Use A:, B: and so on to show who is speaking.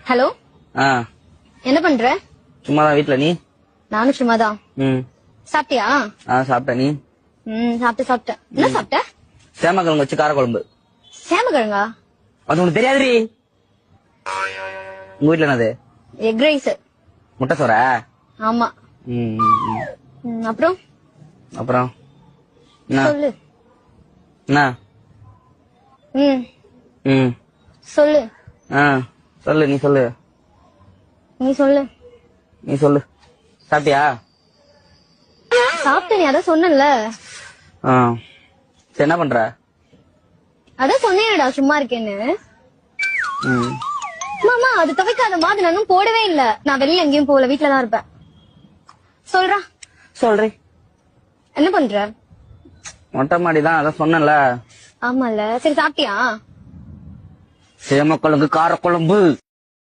A: Hello. என்ன பண்ற?
B: சும்மாதான் வீட்ல. நீ?
A: நானும் சும்மாதான். சாப்பிட்டியா?
B: சாப்பிட்டேன். நீ?
A: சாப்பிட்டேன். என்ன சாப்பிட்ட?
B: சேமக்கிழங்கு வச்சு காரக்குழம்பு.
A: சேமக்கிழங்கா?
B: அது உனக்கு தெரியாதுரி. உங்க வீட்ல என்னது?
A: Egg rice.
B: முட்டை சோறா?
A: ஆமா. அப்புறம்
B: அப்புறம்
A: சொல்லு.
B: என்ன?
A: சொல்லு.
B: சொல்லு. நீ சொல்லு.
A: நீ சொல்லு.
B: நீ சொல்லு. சாப்பிட்டியா?
A: சாப்பிட்ட. நீ அதான் சொன்னல.
B: சரி, என்ன பண்ற?
A: அதான் சொன்னேன்டா சும்மா இருக்கேன்னு. மாமா அது துவைக்காத மாதிரி நானும் போடவே இல்ல. நான் வெளியில எங்கேயும் போகல, வீட்டுலதான் இருப்பேன். சொல்றா.
B: சொல்றேன்.
A: என்ன பண்ற?
B: மொட்டை மாடிதான், அதான் சொன்னல.
A: ஆமால. சரி சாப்பிட்டியா?
B: சேமக்கிழங்கு காரக்குழம்பு.